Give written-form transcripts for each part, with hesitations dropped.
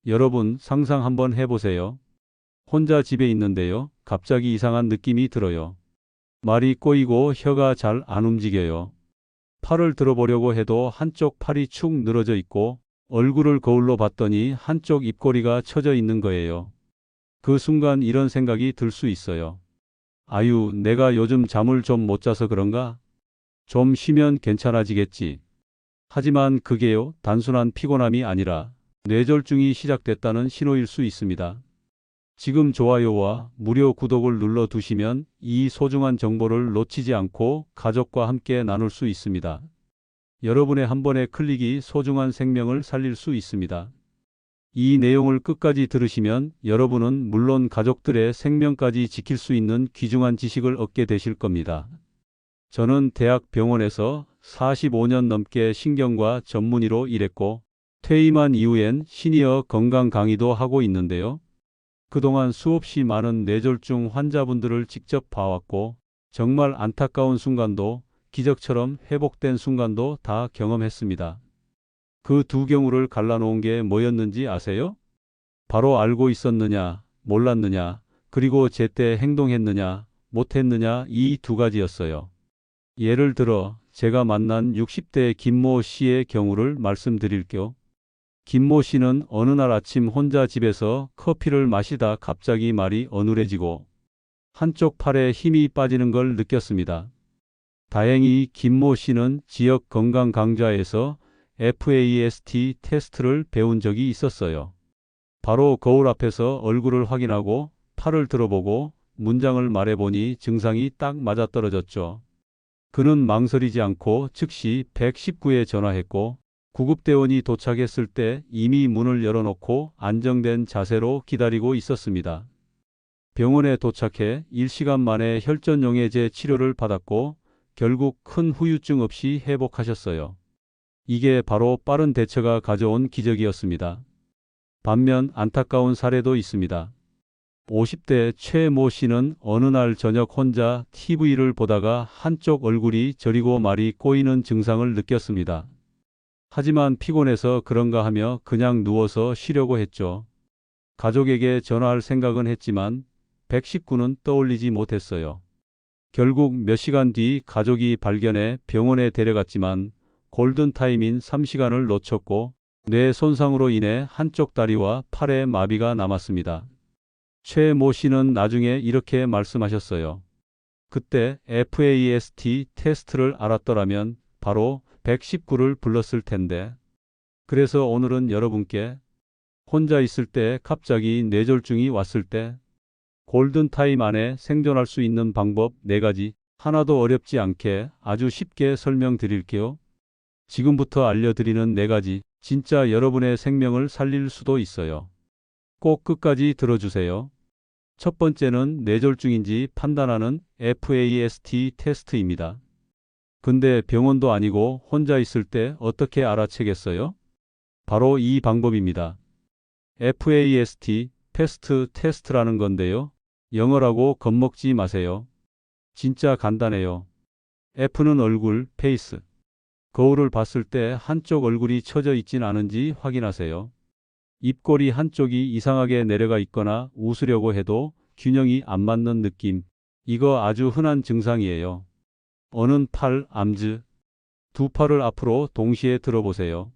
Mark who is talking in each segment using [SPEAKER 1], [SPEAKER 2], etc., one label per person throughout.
[SPEAKER 1] 여러분 상상 한번 해보세요. 혼자 집에 있는데요. 갑자기 이상한 느낌이 들어요. 말이 꼬이고 혀가 잘 안 움직여요. 팔을 들어보려고 해도 한쪽 팔이 축 늘어져 있고 얼굴을 거울로 봤더니 한쪽 입꼬리가 처져 있는 거예요. 그 순간 이런 생각이 들 수 있어요. 아유, 내가 요즘 잠을 좀 못 자서 그런가? 좀 쉬면 괜찮아지겠지. 하지만 그게요, 단순한 피곤함이 아니라 뇌졸중이 시작됐다는 신호일 수 있습니다. 지금 좋아요와 무료 구독을 눌러 두시면 이 소중한 정보를 놓치지 않고 가족과 함께 나눌 수 있습니다. 여러분의 한 번의 클릭이 소중한 생명을 살릴 수 있습니다. 이 내용을 끝까지 들으시면 여러분은 물론 가족들의 생명까지 지킬 수 있는 귀중한 지식을 얻게 되실 겁니다. 저는 대학 병원에서 45년 넘게 신경과 전문의로 일했고 퇴임한 이후엔 시니어 건강 강의도 하고 있는데요. 그동안 수없이 많은 뇌졸중 환자분들을 직접 봐왔고 정말 안타까운 순간도 기적처럼 회복된 순간도 다 경험했습니다. 그 두 경우를 갈라놓은 게 뭐였는지 아세요? 바로 알고 있었느냐, 몰랐느냐, 그리고 제때 행동했느냐, 못했느냐 이 두 가지였어요. 예를 들어 제가 만난 60대 김모 씨의 경우를 말씀드릴게요. 김모 씨는 어느 날 아침 혼자 집에서 커피를 마시다 갑자기 말이 어눌해지고 한쪽 팔에 힘이 빠지는 걸 느꼈습니다. 다행히 김모 씨는 지역 건강 강좌에서 FAST 테스트를 배운 적이 있었어요. 바로 거울 앞에서 얼굴을 확인하고 팔을 들어보고 문장을 말해보니 증상이 딱 맞아떨어졌죠. 그는 망설이지 않고 즉시 119에 전화했고 구급대원이 도착했을 때 이미 문을 열어놓고 안정된 자세로 기다리고 있었습니다. 병원에 도착해 1시간 만에 혈전용해제 치료를 받았고 결국 큰 후유증 없이 회복하셨어요. 이게 바로 빠른 대처가 가져온 기적이었습니다. 반면 안타까운 사례도 있습니다. 50대 최모 씨는 어느 날 저녁 혼자 TV를 보다가 한쪽 얼굴이 저리고 말이 꼬이는 증상을 느꼈습니다. 하지만 피곤해서 그런가 하며 그냥 누워서 쉬려고 했죠. 가족에게 전화할 생각은 했지만 119는 떠올리지 못했어요. 결국 몇 시간 뒤 가족이 발견해 병원에 데려갔지만 골든타임인 3시간을 놓쳤고 뇌 손상으로 인해 한쪽 다리와 팔에 마비가 남았습니다. 최모 씨는 나중에 이렇게 말씀하셨어요. 그때 FAST 테스트를 알았더라면 바로 119를 불렀을 텐데. 그래서 오늘은 여러분께 혼자 있을 때 갑자기 뇌졸중이 왔을 때 골든타임 안에 생존할 수 있는 방법 4가지 하나도 어렵지 않게 아주 쉽게 설명드릴게요. 지금부터 알려드리는 4가지 진짜 여러분의 생명을 살릴 수도 있어요. 꼭 끝까지 들어주세요. 첫 번째는 뇌졸중인지 판단하는 FAST 테스트입니다. 근데 병원도 아니고 혼자 있을 때 어떻게 알아채겠어요? 바로 이 방법입니다. FAST, 패스트 테스트라는 건데요. 영어라고 겁먹지 마세요. 진짜 간단해요. F는 얼굴, 페이스. 거울을 봤을 때 한쪽 얼굴이 처져 있진 않은지 확인하세요. 입꼬리 한쪽이 이상하게 내려가 있거나 웃으려고 해도 균형이 안 맞는 느낌. 이거 아주 흔한 증상이에요. 어는 팔, 암즈. 두 팔을 앞으로 동시에 들어보세요.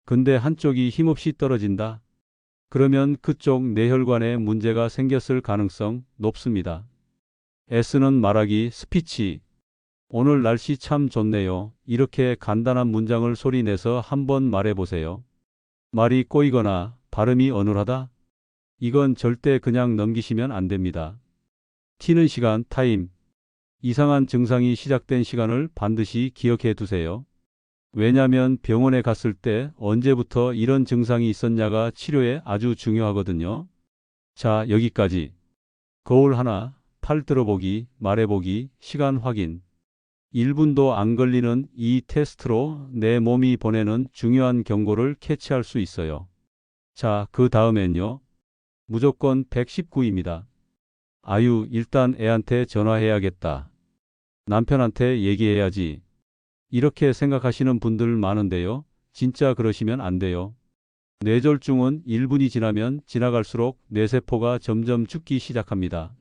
[SPEAKER 1] 근데 한쪽이 힘없이 떨어진다. 그러면 그쪽 뇌혈관에 문제가 생겼을 가능성 높습니다. S는 말하기, 스피치. 오늘 날씨 참 좋네요. 이렇게 간단한 문장을 소리내서 한번 말해보세요. 말이 꼬이거나 발음이 어눌하다? 이건 절대 그냥 넘기시면 안 됩니다. T는 시간, 타임. 이상한 증상이 시작된 시간을 반드시 기억해 두세요. 왜냐면 병원에 갔을 때 언제부터 이런 증상이 있었냐가 치료에 아주 중요하거든요. 자, 여기까지. 거울 하나, 팔 들어보기, 말해보기, 시간 확인. 1분도 안 걸리는 이 테스트로 내 몸이 보내는 중요한 경고를 캐치할 수 있어요. 자, 그 다음엔요. 무조건 119입니다. 아유, 일단 애한테 전화해야겠다. 남편한테 얘기해야지. 이렇게 생각하시는 분들 많은데요. 진짜 그러시면 안 돼요. 뇌졸중은 1분이 지나면 지나갈수록 뇌세포가 점점 죽기 시작합니다.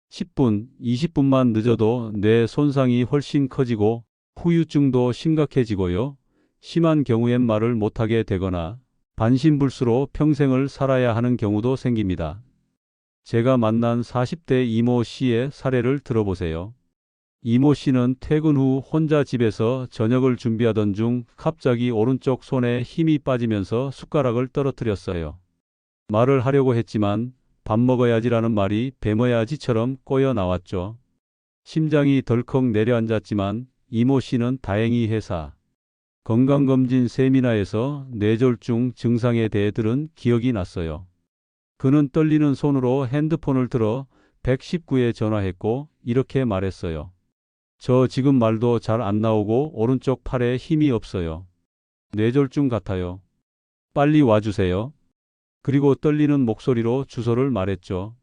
[SPEAKER 1] 10분, 20분만 늦어도 뇌 손상이 훨씬 커지고 후유증도 심각해지고요. 심한 경우엔 말을 못하게 되거나 반신불수로 평생을 살아야 하는 경우도 생깁니다. 제가 만난 40대 이모 씨의 사례를 들어보세요. 이모 씨는 퇴근 후 혼자 집에서 저녁을 준비하던 중 갑자기 오른쪽 손에 힘이 빠지면서 숟가락을 떨어뜨렸어요. 말을 하려고 했지만 밥 먹어야지라는 말이 뱀어야지처럼 꼬여 나왔죠. 심장이 덜컥 내려앉았지만 이모 씨는 다행히 회사 건강검진 세미나에서 뇌졸중 증상에 대해 들은 기억이 났어요. 그는 떨리는 손으로 핸드폰을 들어 119에 전화했고 이렇게 말했어요. 저 지금 말도 잘 안 나오고 오른쪽 팔에 힘이 없어요. 뇌졸중 같아요. 빨리 와주세요. 그리고 떨리는 목소리로 주소를 말했죠.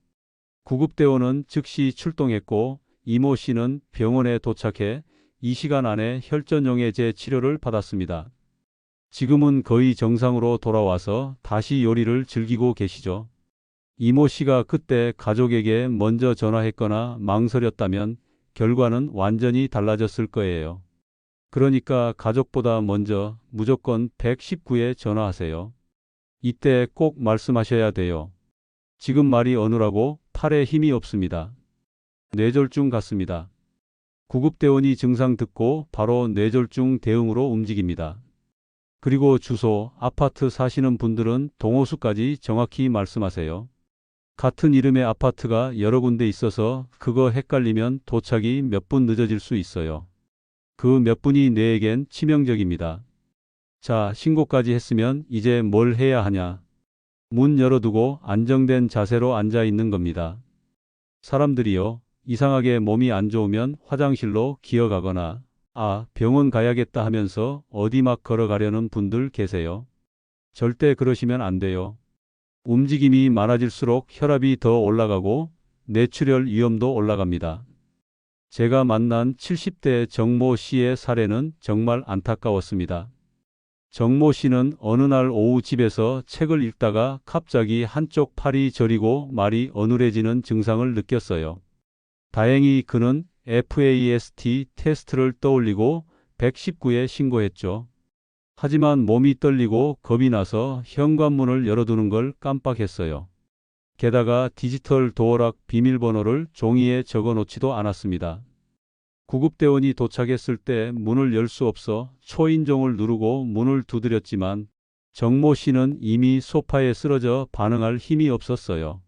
[SPEAKER 1] 구급대원은 즉시 출동했고 이모 씨는 병원에 도착해 2시간 안에 혈전용해제 치료를 받았습니다. 지금은 거의 정상으로 돌아와서 다시 요리를 즐기고 계시죠. 이모 씨가 그때 가족에게 먼저 전화했거나 망설였다면 결과는 완전히 달라졌을 거예요. 그러니까 가족보다 먼저 무조건 119에 전화하세요. 이때 꼭 말씀하셔야 돼요. 지금 말이 어느라고 팔에 힘이 없습니다. 뇌졸중 같습니다. 구급대원이 증상 듣고 바로 뇌졸중 대응으로 움직입니다. 그리고 주소, 아파트 사시는 분들은 동호수까지 정확히 말씀하세요. 같은 이름의 아파트가 여러 군데 있어서 그거 헷갈리면 도착이 몇 분 늦어질 수 있어요. 그 몇 분이 뇌에겐 치명적입니다. 자, 신고까지 했으면 이제 뭘 해야 하냐? 문 열어두고 안정된 자세로 앉아 있는 겁니다. 사람들이요, 이상하게 몸이 안 좋으면 화장실로 기어가거나 병원 가야겠다 하면서 어디 막 걸어가려는 분들 계세요. 절대 그러시면 안 돼요. 움직임이 많아질수록 혈압이 더 올라가고 뇌출혈 위험도 올라갑니다. 제가 만난 70대 정모 씨의 사례는 정말 안타까웠습니다. 정모 씨는 어느 날 오후 집에서 책을 읽다가 갑자기 한쪽 팔이 저리고 말이 어눌해지는 증상을 느꼈어요. 다행히 그는 FAST 테스트를 떠올리고 119에 신고했죠. 하지만 몸이 떨리고 겁이 나서 현관문을 열어두는 걸 깜빡했어요. 게다가 디지털 도어락 비밀번호를 종이에 적어놓지도 않았습니다. 구급대원이 도착했을 때 문을 열 수 없어 초인종을 누르고 문을 두드렸지만 정모 씨는 이미 소파에 쓰러져 반응할 힘이 없었어요.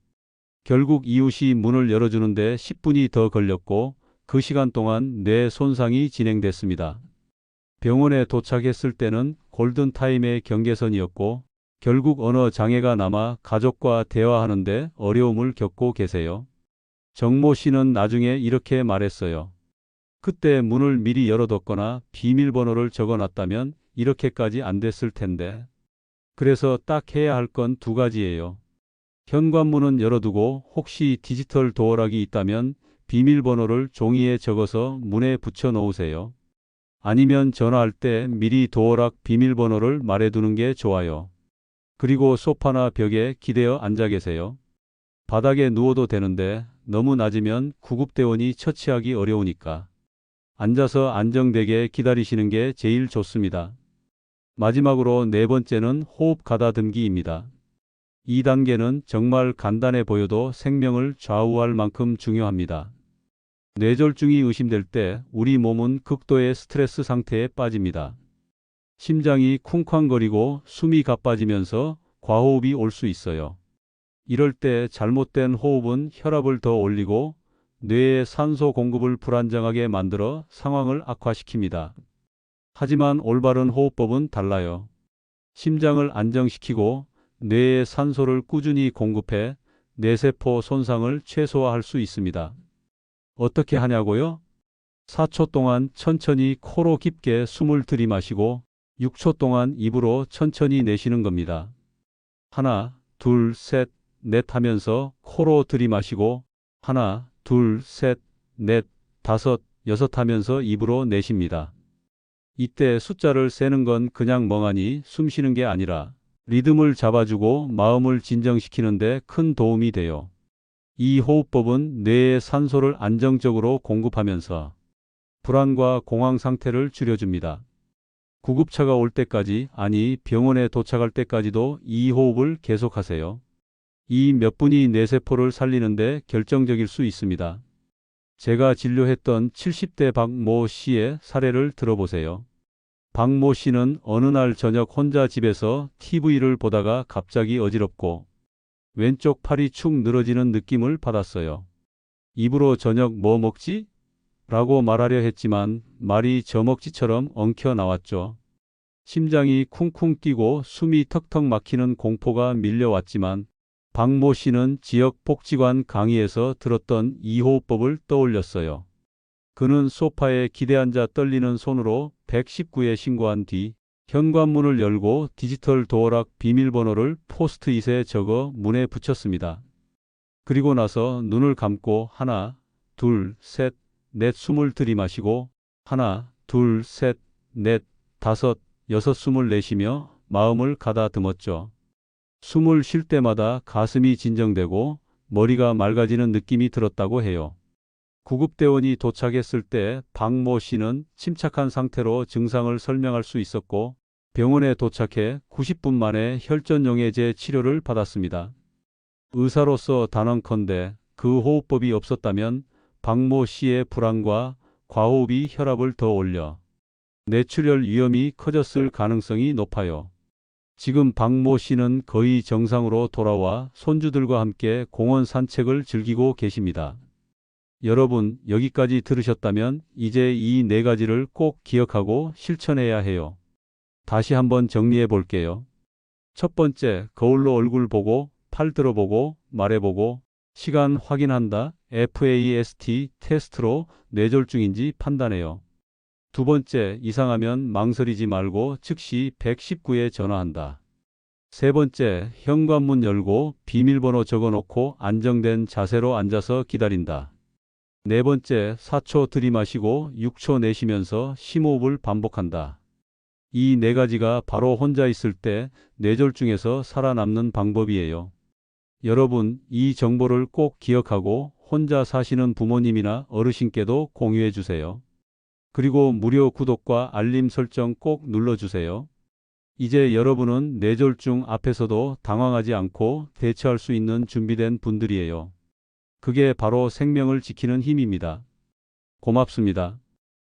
[SPEAKER 1] 결국 이웃이 문을 열어주는데 10분이 더 걸렸고 그 시간 동안 뇌 손상이 진행됐습니다. 병원에 도착했을 때는 골든타임의 경계선이었고 결국 언어 장애가 남아 가족과 대화하는데 어려움을 겪고 계세요. 정모 씨는 나중에 이렇게 말했어요. 그때 문을 미리 열어뒀거나 비밀번호를 적어놨다면 이렇게까지 안 됐을 텐데. 그래서 딱 해야 할 건 두 가지예요. 현관문은 열어두고 혹시 디지털 도어락이 있다면 비밀번호를 종이에 적어서 문에 붙여 놓으세요. 아니면 전화할 때 미리 도어락 비밀번호를 말해두는 게 좋아요. 그리고 소파나 벽에 기대어 앉아 계세요. 바닥에 누워도 되는데 너무 낮으면 구급대원이 처치하기 어려우니까. 앉아서 안정되게 기다리시는 게 제일 좋습니다. 마지막으로 네 번째는 호흡 가다듬기입니다. 이 단계는 정말 간단해 보여도 생명을 좌우할 만큼 중요합니다. 뇌졸중이 의심될 때 우리 몸은 극도의 스트레스 상태에 빠집니다. 심장이 쿵쾅거리고 숨이 가빠지면서 과호흡이 올 수 있어요. 이럴 때 잘못된 호흡은 혈압을 더 올리고 뇌의 산소 공급을 불안정하게 만들어 상황을 악화시킵니다. 하지만 올바른 호흡법은 달라요. 심장을 안정시키고 뇌에 산소를 꾸준히 공급해 뇌세포 손상을 최소화할 수 있습니다. 어떻게 하냐고요? 4초 동안 천천히 코로 깊게 숨을 들이마시고 6초 동안 입으로 천천히 내쉬는 겁니다. 하나, 둘, 셋, 넷 하면서 코로 들이마시고 하나, 둘, 셋, 넷, 다섯, 여섯 하면서 입으로 내쉽니다. 이때 숫자를 세는 건 그냥 멍하니 숨 쉬는 게 아니라 리듬을 잡아주고 마음을 진정시키는데 큰 도움이 돼요. 이 호흡법은 뇌에 산소를 안정적으로 공급하면서 불안과 공황 상태를 줄여줍니다. 구급차가 올 때까지, 아니 병원에 도착할 때까지도 이 호흡을 계속하세요. 이 몇 분이 뇌세포를 살리는데 결정적일 수 있습니다. 제가 진료했던 70대 박모 씨의 사례를 들어보세요. 박모 씨는 어느 날 저녁 혼자 집에서 TV를 보다가 갑자기 어지럽고 왼쪽 팔이 축 늘어지는 느낌을 받았어요. 입으로 저녁 뭐 먹지? 라고 말하려 했지만 말이 저먹지처럼 엉켜 나왔죠. 심장이 쿵쿵 뛰고 숨이 턱턱 막히는 공포가 밀려왔지만 박모 씨는 지역 복지관 강의에서 들었던 이 호흡법을 떠올렸어요. 그는 소파에 기대앉아 떨리는 손으로 119에 신고한 뒤 현관문을 열고 디지털 도어락 비밀번호를 포스트잇에 적어 문에 붙였습니다. 그리고 나서 눈을 감고 하나, 둘, 셋, 넷 숨을 들이마시고 하나, 둘, 셋, 넷, 다섯, 여섯 숨을 내쉬며 마음을 가다듬었죠. 숨을 쉴 때마다 가슴이 진정되고 머리가 맑아지는 느낌이 들었다고 해요. 구급대원이 도착했을 때 박모 씨는 침착한 상태로 증상을 설명할 수 있었고 병원에 도착해 90분 만에 혈전용해제 치료를 받았습니다. 의사로서 단언컨대 그 호흡법이 없었다면 박모 씨의 불안과 과호흡이 혈압을 더 올려 뇌출혈 위험이 커졌을 가능성이 높아요. 지금 박모 씨는 거의 정상으로 돌아와 손주들과 함께 공원 산책을 즐기고 계십니다. 여러분, 여기까지 들으셨다면 이제 이 네 가지를 꼭 기억하고 실천해야 해요. 다시 한번 정리해 볼게요. 첫 번째, 거울로 얼굴 보고, 팔 들어보고, 말해보고, 시간 확인한다. FAST 테스트로 뇌졸중인지 판단해요. 두 번째, 이상하면 망설이지 말고 즉시 119에 전화한다. 세 번째, 현관문 열고 비밀번호 적어놓고 안정된 자세로 앉아서 기다린다. 네 번째, 4초 들이마시고 6초 내쉬면서 심호흡을 반복한다. 이 네 가지가 바로 혼자 있을 때 뇌졸중에서 살아남는 방법이에요. 여러분, 이 정보를 꼭 기억하고 혼자 사시는 부모님이나 어르신께도 공유해 주세요. 그리고 무료 구독과 알림 설정 꼭 눌러주세요. 이제 여러분은 뇌졸중 앞에서도 당황하지 않고 대처할 수 있는 준비된 분들이에요. 그게 바로 생명을 지키는 힘입니다. 고맙습니다.